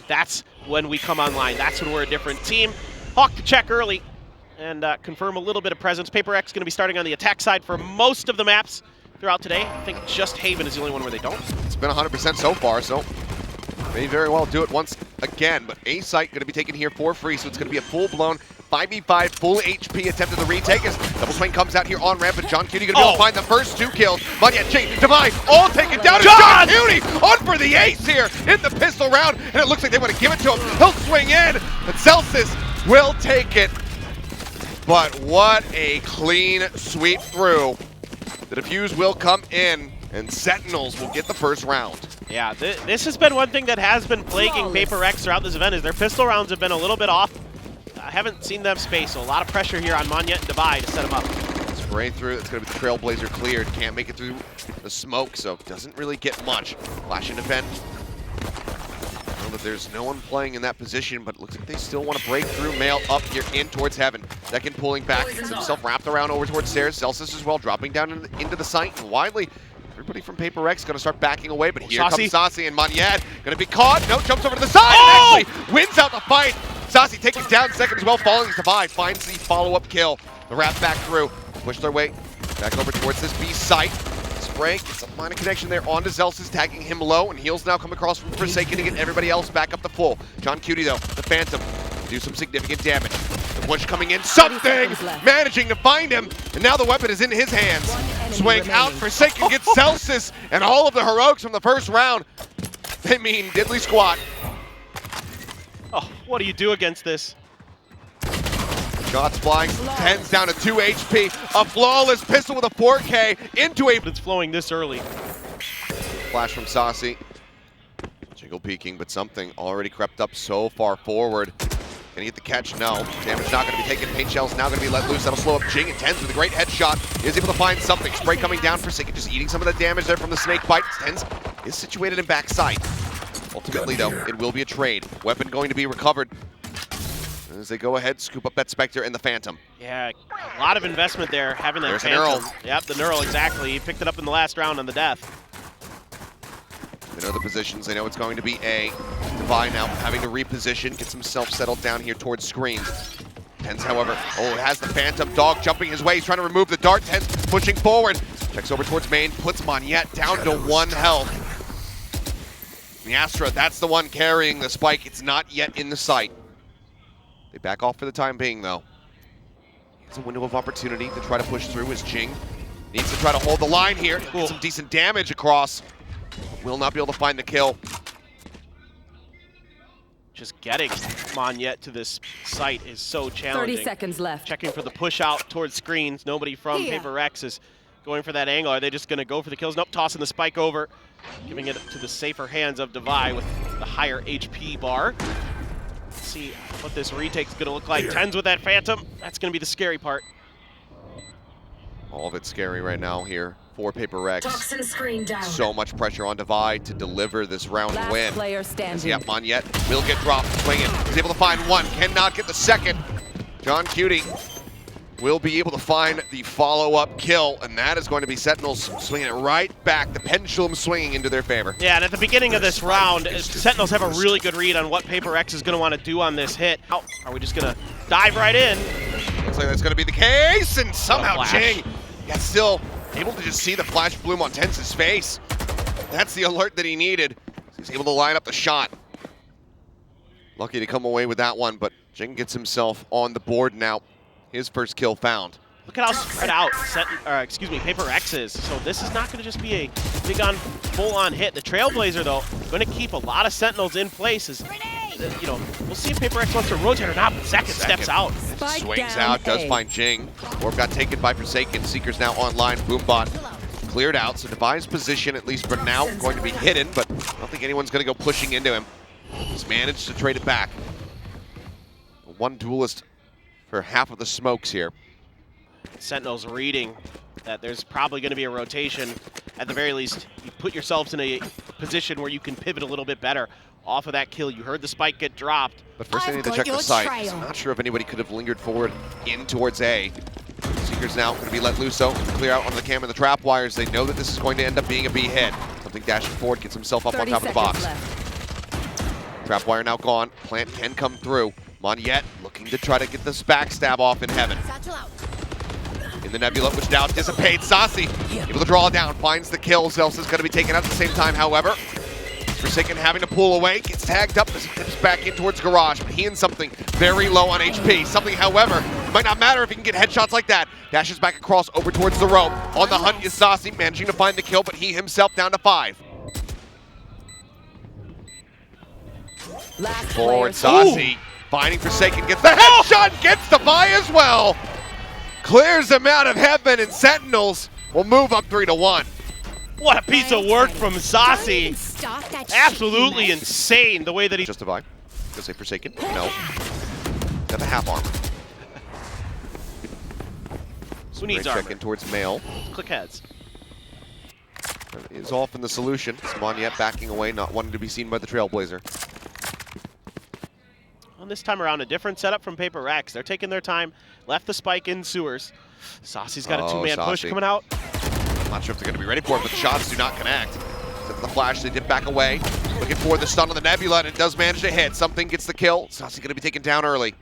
That's when we come online. That's when we're a different team. Hawk to check early and confirm a little bit of presence. pANcada going to be starting on the attack side for most of the maps throughout today. I think just Haven is the only one where they don't. It's been 100% so far, so may very well do it once again. But A site going to be taken here for free, so it's going to be a full-blown 5v5 full HP attempt at the retake as double swing comes out here on ramp, and johnqt going to be able to find the first 2 kills. Monyet, Jing, Divine, all taken down, and johnqt on for the ace here in the pistol round, and it looks like they want to give it to him. He'll swing in, but zellsis will take it. But what a clean sweep through. The defuse will come in, and Sentinels will get the first round. Yeah, this has been one thing that has been plaguing pANcada throughout this event, is their pistol rounds have been a little bit off. I haven't seen them space, so a lot of pressure here on Monyet and Divide to set him up. Spray through, it's going to be the Trailblazer cleared. Can't make it through the smoke, so doesn't really get much. Flash and defend. I know that there's no one playing in that position, but it looks like they still want to break through. Mail up here in towards Heaven. Zekken pulling back, gets himself wrapped around over towards stairs. zellsis as well, dropping down into the site, and widely everybody from pANcada is going to start backing away, but here comes Sacy, and Monyet going to be caught. No, jumps over to the side and actually wins out the fight. Sacy taking down second as well, following Divide, finds the follow-up kill. The wrap back through, push their way back over towards this B site. Spray gets a minor connection there onto zellsis, tagging him low, and heals now come across from Forsaken to get everybody else back up to full. johnqt though, the Phantom, do some significant damage. The push coming in, something managing to find him, and now the weapon is in his hands. Swing out, Forsaken gets zellsis, and all of the heroics from the first round, they mean diddly squat. Oh, what do you do against this? Shots flying, TenZ down to 2 HP, a flawless pistol with a 4K into a... It's flowing this early. Flash from Sacy. Jiggle peeking, but something already crept up so far forward. Can he get the catch? No. Damage not going to be taken. Paint shell's now going to be let loose. That'll slow up Jing, and TenZ with a great headshot is able to find something. Spray coming down for Sacy, just eating some of the damage there from the snake bite. TenZ is situated in backside. Ultimately, though, it will be a trade. Weapon going to be recovered as they go ahead, scoop up that Spectre and the Phantom. Yeah, a lot of investment there, having that Phantom. Neural. Yep, the Neural, exactly. He picked it up in the last round on the death. They know the positions. They know it's going to be A. Divine now having to reposition, gets himself settled down here towards screen. TenZ, however, has the Phantom. Dog jumping his way. He's trying to remove the dart. TenZ pushing forward. Checks over towards main, puts Monyet down to 1 health. The Astra, that's the one carrying the spike. It's not yet in the sight. They back off for the time being, though. It's a window of opportunity to try to push through as Jing needs to try to hold the line here. Get some decent damage across. Will not be able to find the kill. Just getting Monyet to this site is so challenging. 30 seconds left. Checking for the push out towards screens. Nobody from pANcada is going for that angle. Are they just going to go for the kills? Nope, tossing the spike over. Giving it to the safer hands of Divide with the higher HP bar. Let's see what this retake's going to look like. TenZ with that Phantom. That's going to be the scary part. All of it's scary right now here for pANcada. Toxin screen down. So much pressure on Divide to deliver this round win. Player standing. Yeah, Monyet will get dropped, swinging. He's able to find one, cannot get the second. johnqt will be able to find the follow-up kill, and that is going to be Sentinels swinging it right back, the pendulum swinging into their favor. Yeah, and at the beginning of this round, Sentinels have a really good read on what pANcada is going to want to do on this hit. How are we just going to dive right in? Looks like that's going to be the case, and somehow Jing got still able to just see the flash bloom on TenZ's face. That's the alert that he needed. He's able to line up the shot. Lucky to come away with that one, but Jing gets himself on the board now. His first kill found. Look at how spread out pANcada is. So this is not going to just be a big on, full-on hit. The Trailblazer, though, going to keep a lot of Sentinels in place. You know, we'll see if pANcada wants to rotate or not, but Zekken steps out. Swings out, does find Jing. Orb got taken by Forsaken. Seeker's now online. Boombot cleared out. So Divine's position, at least for now, going to be hidden, but I don't think anyone's going to go pushing into him. He's managed to trade it back. One duelist for half of the smokes here. Sentinels reading that there's probably going to be a rotation. At the very least, you put yourselves in a position where you can pivot a little bit better off of that kill. You heard the spike get dropped. But first they need to check the site. I'm not sure if anybody could have lingered forward in towards A. Seeker's now going to be let loose, so clear out onto the cam and the trap wires. They know that this is going to end up being a B hit. Something dashing forward, gets himself up on top of the box. Trapwire now gone. Plant can come through. Monyet looking to try to get this backstab off in heaven. In the nebula, which now dissipates. Sacy able to draw down, finds the kill. Zellsis is going to be taken out at the same time, however. Forsaken having to pull away, gets tagged up as he dips back in towards Garage, but he and Something very low on HP. Something, however, might not matter if he can get headshots like that. Dashes back across over towards the rope. On the hunt is Sacy, managing to find the kill, but he himself down to 5. Forward, Sacy, finding Forsaken, gets the headshot, gets the buy as well. Clears him out of heaven, and Sentinels will move up 3-1. What a piece of work from Sacy. Absolutely insane the way that he... Just a buy. Gonna say Forsaken. No. Got the half armor. Who needs Great armor? check in towards Mail. Click heads. Is often the solution. It's Monyet backing away, not wanting to be seen by the Trailblazer. Well, this time around, a different setup from PRX. They're taking their time, left the spike in sewers. Sacy's got a two-man push coming out. Not sure if they're going to be ready for it, but the shots do not connect. Except the flash, they dip back away. Looking for the stun on the nebula, and it does manage to hit. Something gets the kill. Sacy going to be taken down early.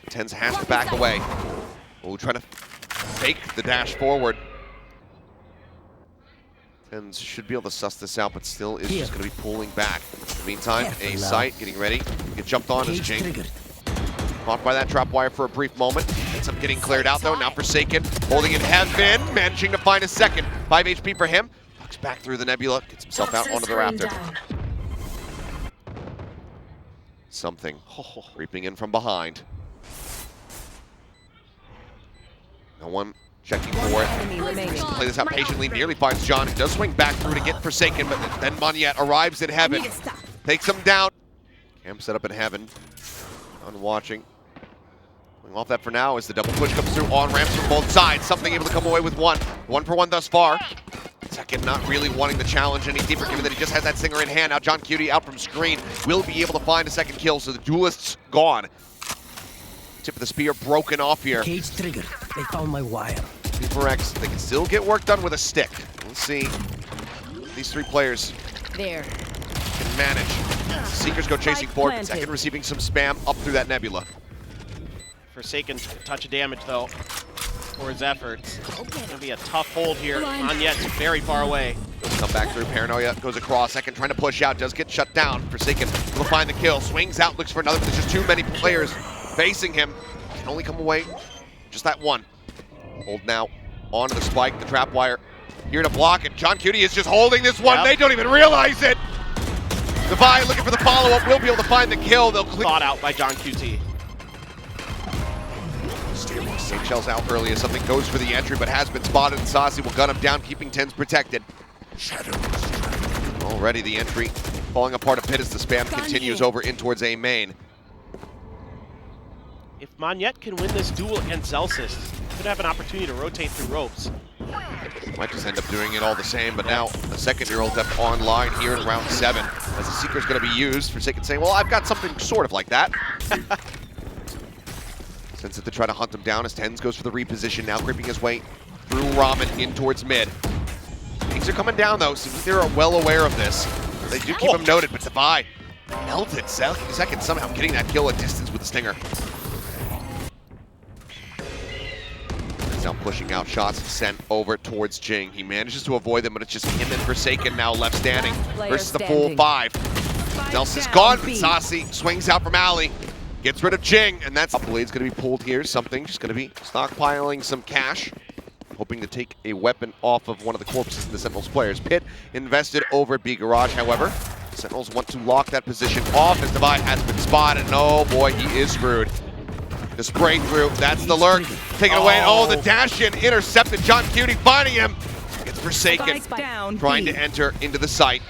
TenZ has to back away. Oh, trying to fake the dash forward. TenZ should be able to suss this out, but still is just going to be pulling back. In the meantime, a sight getting ready. Get jumped on as Jing. Caught by that trapwire for a brief moment. Ends up getting cleared out though. Now Forsaken holding in heaven, managing to find a second. 5 HP for him. Looks back through the nebula, gets himself out onto the raptor. Something creeping in from behind. No one checking for it. Play this out patiently. Nearly finds John. He does swing back through to get Forsaken, but then Monyet arrives in heaven. Takes him down. Cam set up in heaven. On watching. Going off that for now as the double push comes through on ramps from both sides. Something able to come away with one. 1 for 1 thus far. Second not really wanting the challenge any deeper given that he just has that Singer in hand. Now johnqt out from screen. Will be able to find a second kill, so the duelist's gone. Tip of the spear broken off here. Cage trigger. They found my wire. PRX, they can still get work done with a stick. Let's see. These 3 players there can manage. Seekers go chasing forward. Second receiving some spam up through that nebula. Forsaken touch of damage though for his efforts. It's gonna be a tough hold here. Monyet's very far away. Come back through. Paranoia goes across. Second trying to push out. Does get shut down. Forsaken will find the kill. Swings out. Looks for another. But there's just too many players facing him. Can only come away just that one. Hold now onto the spike. The trapwire here to block it. johnqt is just holding this one. Yep. They don't even realize it. Divide looking for the follow-up. Will be able to find the kill. They'll clear. Thought out by johnqt. Safe shells out early as Something goes for the entry, but has been spotted, and Sacy will gun him down, keeping TenZ protected. Already the entry falling apart a bit as the spam continues over in towards A main. If Monyet can win this duel against Zellsis, he could have an opportunity to rotate through ropes. Might just end up doing it all the same, but now the second-year-old up online here in round 7 as the Seeker's going to be used. Forsaken saying, well, I've got something sort of like that. Sends it to try to hunt him down as TenZ goes for the reposition, now creeping his way through Ramen in towards mid. Things are coming down though, seems they're well aware of this. They do keep him noted, but Divide melted. Second somehow getting that kill at distance with the Stinger. Now pushing out shots sent over towards Jing. He manages to avoid them, but it's just him and Forsaken now left standing versus the full 5. Zellsis gone, but Sacy swings out from alley. Gets rid of Jing, and that's Blade's going to be pulled here. Something just going to be stockpiling some cash, hoping to take a weapon off of one of the corpses of the Sentinels players. Pit invested over at B Garage, however. Sentinels want to lock that position off as Divide has been spotted, and oh boy, he is screwed. The spray through, that's the lurk. Taken away, oh, the dash in, intercepted. johnqt finding him. It's Forsaken, trying to enter into the site.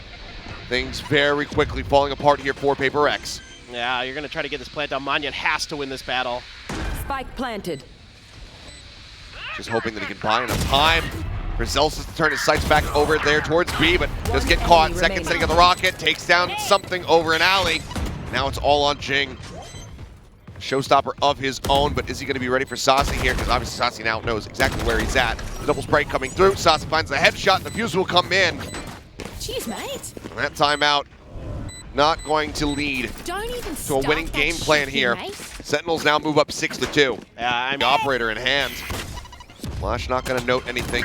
Things very quickly falling apart here for PRX. Yeah, you're going to try to get this plant down. Monyet has to win this battle. spike planted. Just hoping that he can buy enough time for Zellsis to turn his sights back over there towards B, but does get caught. Second setting of the rocket, takes down Something over an alley. Now it's all on Jing. Showstopper of his own, but is he going to be ready for Sacy here? Because obviously Sacy now knows exactly where he's at. The double spray coming through. Sacy finds the headshot, and the fuse will come in. Jeez, mate. And that timeout not going to lead to a winning game plan here. Sentinels now move up 6-2. Yeah, The operator in hand. Flash not going to note anything.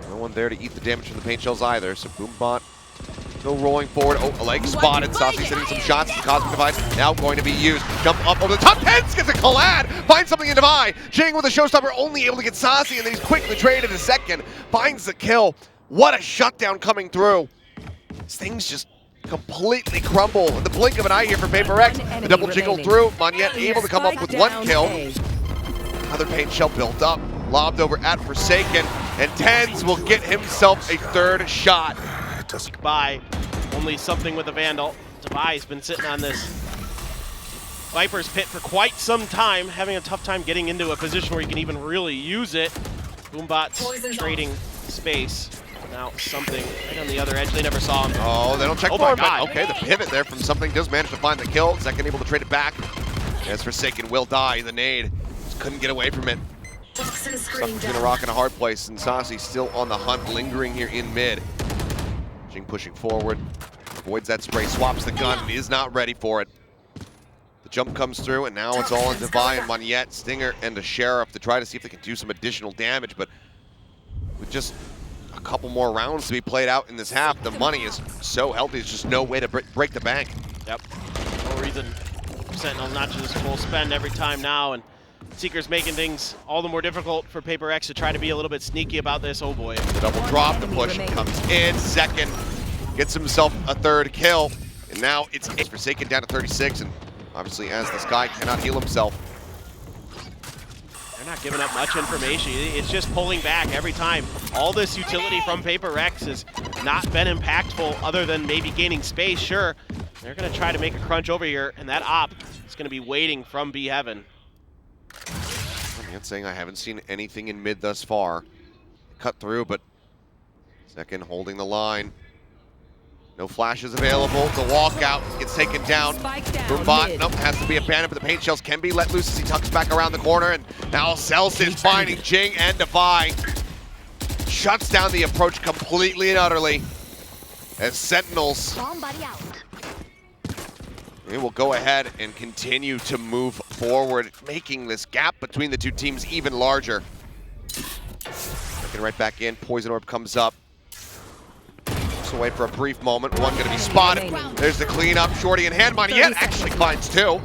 No one there to eat the damage from the paint shells either, so Boombot still rolling forward. Oh, a leg spotted. Sacy hitting some shots. The Cosmic Device now going to be used. Jump up over the top. TenZ gets a collab. Finds something in Devi. Jing with a showstopper, only able to get Sacy, and then he's quickly traded a second. Finds the kill. What a shutdown coming through. These things just completely crumble in the blink of an eye here for PRX. The double jiggle through. Monyet able to come up with one kill. Another paint shell built up. Lobbed over at Forsaken. And TenZ will get himself a third shot. By only something with the Vandal. Devi's been sitting on this Viper's pit for quite some time, having a tough time getting into a position where you can even really use it. Boombot's trading space. Now something right on the other edge. They never saw him. Oh, they don't check Oh for him, my God. but okay, the pivot there from something does manage to find the kill. Zekken able to trade it back. As Forsaken will die, the nade. Just couldn't get away from it. Stuck between a rock and a hard place, and Sacy still on the hunt, lingering here in mid. Jing pushing forward, avoids that spray, swaps the gun, and is not ready for it. The jump comes through, and now it's all on Devi and Monyet, Stinger, and the Sheriff to try to see if they can do some additional damage, but with just a couple more rounds to be played out in this half, the money is so healthy, there's just no way to break the bank. Yep. No reason for Sentinels not to just full spend every time now, and Seeker's making things all the more difficult for PRX to try to be a little bit sneaky about this. Oh boy. The double drop, the push comes in. Zekken gets himself a third kill. And now it's Forsaken down to 36. And obviously, as this guy cannot heal himself. They're not giving up much information. It's just pulling back every time. All this utility from PRX has not been impactful other than maybe gaining space, sure. They're going to try to make a crunch over here, and that op is going to be waiting from B Heaven. I'm saying I haven't seen anything in mid thus far. Cut through, but Zekken holding the line. No flashes available. The walkout gets taken down. Boombot, nope, has to be abandoned, but the paint shells can be let loose as he tucks back around the corner. And now zellsis finding Jing and Devi. Shuts down the approach completely and utterly. As Sentinels, they will go ahead and continue to move forward, making this gap between the two teams even larger. Looking right back in, Poison Orb comes up. Looks away for a brief moment, one gonna be spotted. There's the cleanup, Shorty in hand, Monyet actually finds two.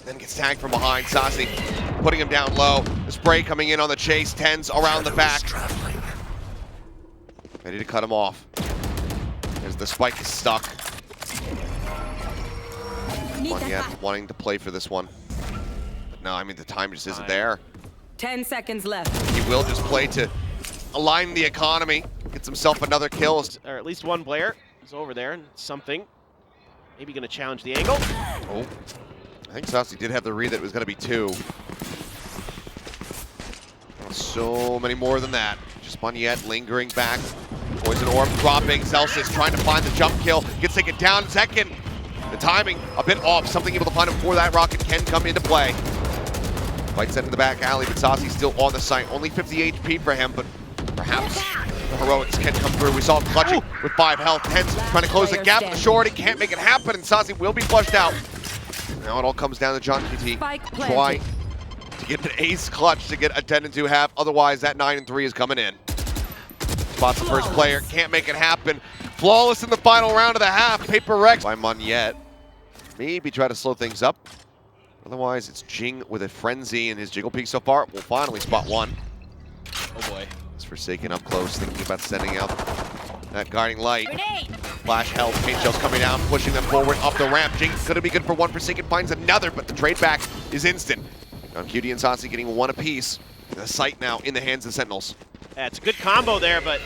Then gets tagged from behind, Sacy putting him down low. The spray coming in on the chase, TenZ around the back. Ready to cut him off. As the spike is stuck. Monyet wanting to play for this one. But no, I mean, the time just isn't there. 10 seconds left. He will just play to align the economy. Gets himself another kill. Or at least one player is over there, and something. Maybe going to challenge the angle. Oh, I think Sacy did have the read that it was going to be two. So many more than that. Just Monyet lingering back. Poison Orb dropping. zellsis trying to find the jump kill. Gets taken down. Zekken. The timing a bit off. Something able to find him before that rocket can come into play. Fight set in the back alley, but Sacy's still on the site. Only 50 HP for him, but perhaps the heroics can come through. We saw him clutching with 5 health. TenZ trying to close the gap with the short. He can't make it happen, and Sacy will be flushed out. Now it all comes down to johnqt. Try to get an ace clutch to get a 10-2 half. Otherwise, that 9-3 is coming in. Spots the first player. Can't make it happen. Flawless in the final round of the half. PRX by Monyet. Maybe try to slow things up. Otherwise, it's Jing with a frenzy in his jiggle peek so far. Will finally spot one. Oh boy. It's Forsaken up close, thinking about sending out that guiding light. Flash held, paint shells coming down, pushing them forward up the ramp. Jing's gonna be good for one. Forsaken finds another, but the trade back is instant. johnqt and Sacy getting one apiece. The site now in the hands of Sentinels. Yeah, it's a good combo there, but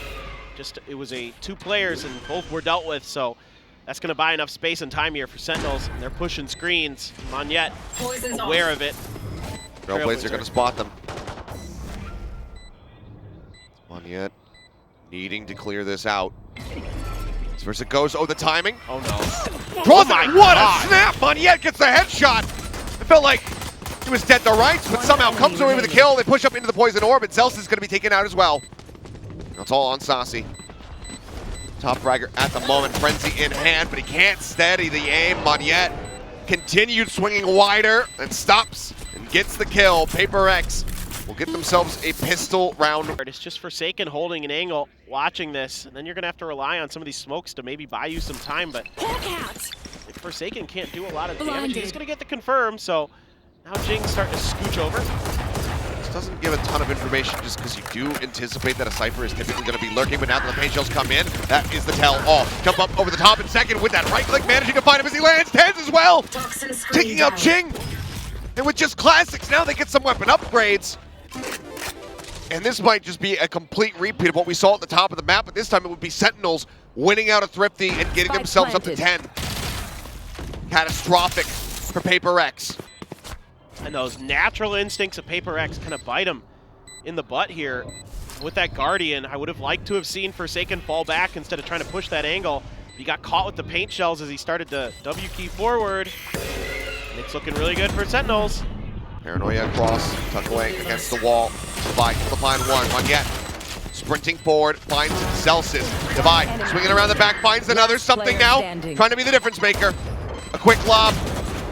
just it was a 2 players and both were dealt with, so that's going to buy enough space and time here for Sentinels. And they're pushing screens. Monyet aware of it. Trailblazers are going to spot them. Monyet needing to clear this out. As first it goes. Oh, the timing. Oh no. Draws it. What a snap! Monyet gets the headshot. It felt like he was dead to rights, but somehow comes away with a kill. They push up into the Poison Orb, and zellsis is going to be taken out as well. That's all on Sacy. Top fragger at the moment, Frenzy in hand, but he can't steady the aim. Monyet continued swinging wider and stops and gets the kill. pANcada will get themselves a pistol round. It's just Forsaken holding an angle, watching this, and then you're going to have to rely on some of these smokes to maybe buy you some time, but if Forsaken can't do a lot of damage, he's going to get the confirm, so now Jing's starting to scooch over. This doesn't give a ton of information just because you do anticipate that a Cypher is typically going to be lurking, but now that the paint shells come in, that is the tell all. Jump up over the top in second with that right click, managing to find him as he lands. TenZ as well, taking out Jing. And with just classics, now they get some weapon upgrades. And this might just be a complete repeat of what we saw at the top of the map, but this time it would be Sentinels winning out a Thrifty and getting themselves up to 10. Catastrophic for pANcada. And those natural instincts of pANcada kind of bite him in the butt here. With that Guardian, I would have liked to have seen Forsaken fall back instead of trying to push that angle. He got caught with the paint shells as he started to W key forward. And it's looking really good for Sentinels. Paranoia across, tuck away against the wall. Divide to the find one. Monyet sprinting forward, finds zellsis. Divide swinging around the back, finds another. Something now, trying to be the difference maker. A quick lob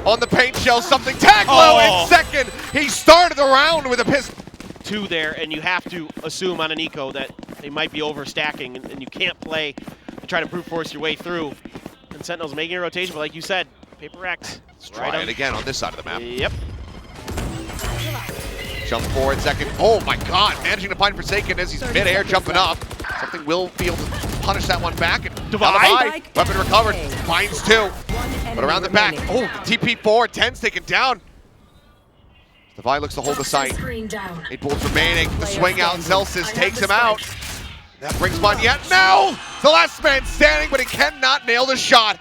on the paint shell, something tag low in second. He started the round with a pistol. Two there, and you have to assume on an eco that they might be overstacking, and you can't play and try to brute force your way through. And Sentinels making a rotation, but like you said, pANcada. Let's try it again on this side of the map. Yep. Jump forward, second. Oh my god, managing to find Forsaken as he's mid-air jumping up. Something will be able to punish that one back. And Divide. Weapon recovered, finds two. But around the back, oh, the TP4, TenZ taken down. Divide looks to hold the site. 8 bullets remaining, the swing out, zellsis takes him out. That brings Monyet now. The last man standing, but he cannot nail the shot.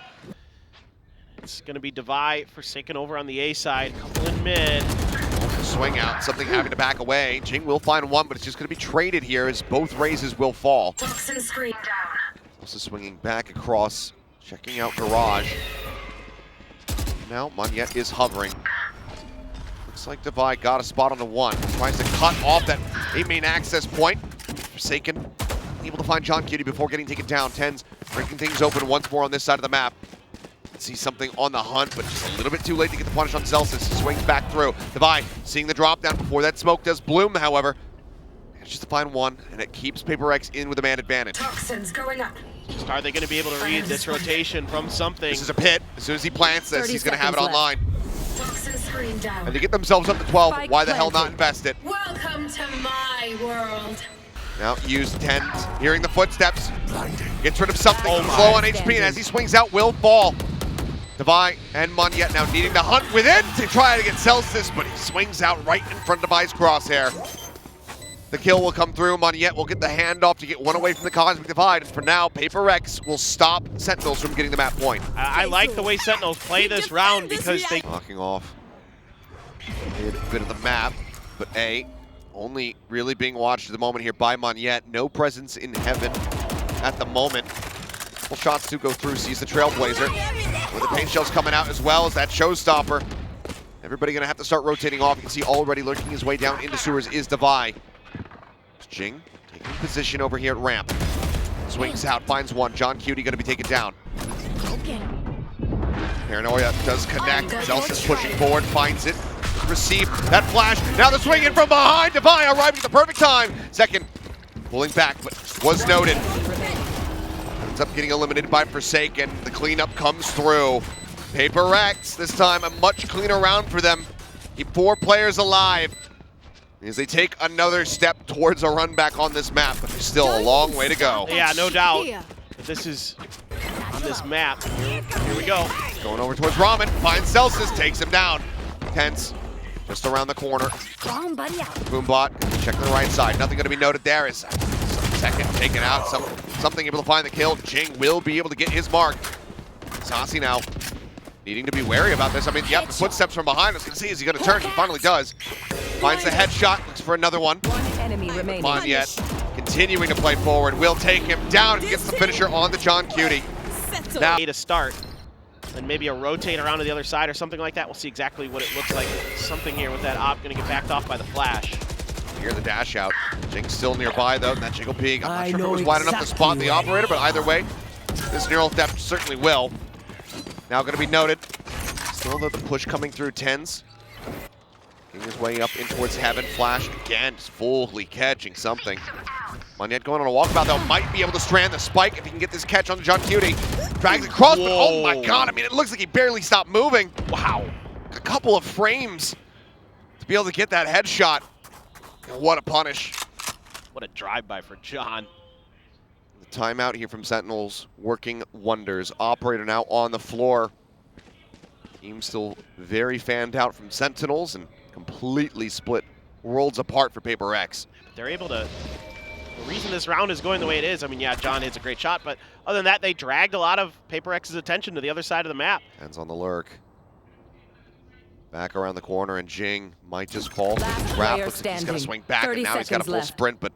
It's going to be Divide, Forsaken over on the A side, couple in mid. Swing out, something having to back away. Jing will find one, but it's just going to be traded here as both raises will fall. Also swinging back across, checking out garage. Now Monyet is hovering. Looks like Divide got a spot on the one. Tries to cut off that main access point. Forsaken able to find johnqt before getting taken down. TenZ breaking things open once more on this side of the map. See something on the hunt, but just a little bit too late to get the punish on zellsis. He swings back through. Divide seeing the drop down before that smoke does bloom, however. It's just to find one, and it keeps pANcada in with a man advantage. Toxins going up. Just are they going to be able to read this rotation from something? This is a pit. As soon as he plants this, he's going to have it online. Toxin screen down. And to get themselves up to 12, why the hell not invest it? Welcome to my world. Now use TenZ, hearing the footsteps. Gets rid of something slow on HP, and as he swings out, will fall. Divide and Monyet now needing to hunt within to try to get zellsis, but he swings out right in front of Divide's crosshair. The kill will come through. Monyet will get the handoff to get one away from the Cosmic Divide. And for now, pANcada will stop Sentinels from getting the map point. I like the way Sentinels play this round because they... Knocking off a bit of the map, but only really being watched at the moment here by Monyet. No presence in heaven at the moment. Couple shots to go through, sees the Trailblazer. With the paint shells coming out as well as that showstopper. Everybody gonna have to start rotating off. You can see already lurking his way down into sewers is Divide. Jing taking position over here at ramp. Swings out, finds one. johnqt gonna be taken down. Paranoia does connect. zellsis pushing forward, finds it. Receive that flash. Now the swing in from behind. Divide arriving at the perfect time. Zekken pulling back, but was noted. Ends up getting eliminated by Forsaken. The cleanup comes through. pANcada, this time a much cleaner round for them. Keep 4 players alive as they take another step towards a run back on this map, but there's still a long way to go. Yeah, no doubt. This is on this map. Here we go. Going over towards Ramen, finds zellsis, takes him down. TenZ just around the corner. Boombot, check the right side. Nothing going to be noted there. Is second taken out. Something able to find the kill. Jing will be able to get his mark. Sacy now needing to be wary about this. I mean, yep, the footsteps from behind. I was going to see, is he going to turn? He finally does. Finds the headshot, looks for another one. Monyet continuing to play forward. Will take him down and gets the finisher on the johnqt. Now to start. And maybe a rotate around to the other side or something like that. We'll see exactly what it looks like. Something here with that op going to get backed off by the flash. Hear the dash out. Jing's still nearby though, and that jiggle peek. I'm not I sure if it know was wide enough to exactly spot the where operator, you but either way, this neural theft certainly will. Now going to be noted. Still though the push coming through TenZ. Getting his way up in towards heaven. Flash again, just fully catching something. Monyet going on a walkabout though, might be able to strand the spike if he can get this catch on johnqt. Drags across, but oh my god, I mean, it looks like he barely stopped moving. Wow. A couple of frames to be able to get that headshot. What a punish. What a drive-by for John. The timeout here from Sentinels working wonders. Operator now on the floor. Team still very fanned out from Sentinels and completely split worlds apart for PRX. They're able to... The reason this round is going the way it is, I mean, yeah, John hits a great shot, but other than that, they dragged a lot of pANCada's attention to the other side of the map. Hands on the lurk. Back around the corner, and Jing might just fall for the trap. Looks like he's going to swing back, and now he's got a full sprint, but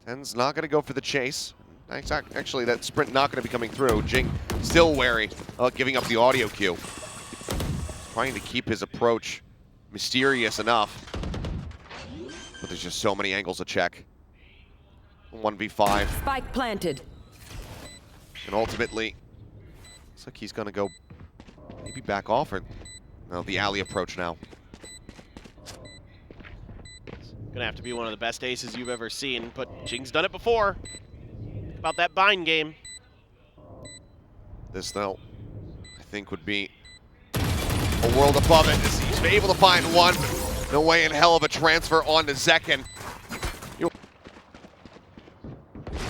TenZ not going to go for the chase. Actually, that sprint not going to be coming through. Jing still wary of giving up the audio cue. Trying to keep his approach mysterious enough. But there's just so many angles to check. 1v5. Spike planted. And ultimately, looks like he's going to go maybe back off, or no, the alley approach now. Gonna have to be one of the best aces you've ever seen, but Jing's done it before. Think about that bind game. This, though, I think would be a world above it. He's able to find one, but no way in hell of a transfer onto zekken.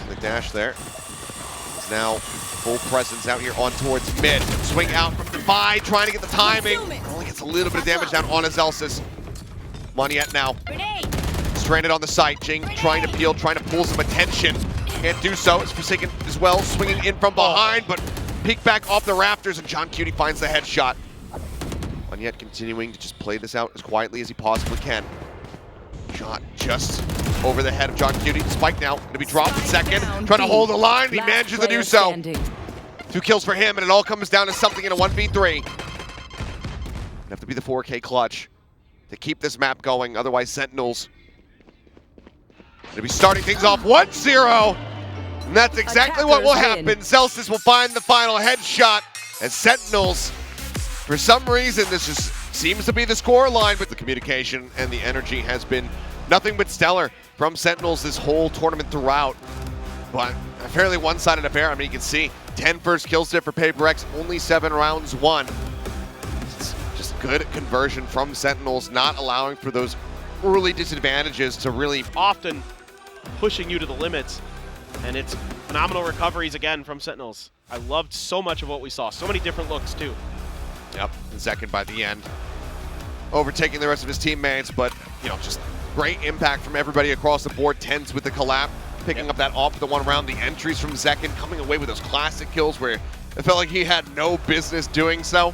The dash there. He's now full presence out here on towards mid. Swing out from Devi, trying to get the timing. Only gets a little bit of damage down on his zellsis. Monyet now. Stranded on the site. Jing trying to peel, trying to pull some attention. Can't do so. It's Forsaken as well, swinging in from behind, but peek back off the rafters, and johnqt finds the headshot. Monyet continuing to just play this out as quietly as he possibly can. Shot just over the head of johnqt. Spike now, going to be dropped in second. Trying to hold the line, and he manages to do so. 2 kills for him, and it all comes down to something in a 1v3. Have to be the 4K clutch to keep this map going, otherwise Sentinels going to be starting things off 1-0. And that's exactly what will happen. Zellsis will find the final headshot, and Sentinels, for some reason, this just seems to be the score line, but the communication and the energy has been nothing but stellar from Sentinels this whole tournament throughout. But a fairly one-sided affair. I mean, you can see 10 first kills there for PRX, only 7 rounds won. It's just good conversion from Sentinels, not allowing for those early disadvantages to really often pushing you to the limits. And it's phenomenal recoveries again from Sentinels. I loved so much of what we saw. So many different looks, too. Yep, zekken by the end, overtaking the rest of his teammates, but, you know, just great impact from everybody across the board. TenZ with the collab, picking up that off the one round. The entries from zekken, coming away with those classic kills where it felt like he had no business doing so.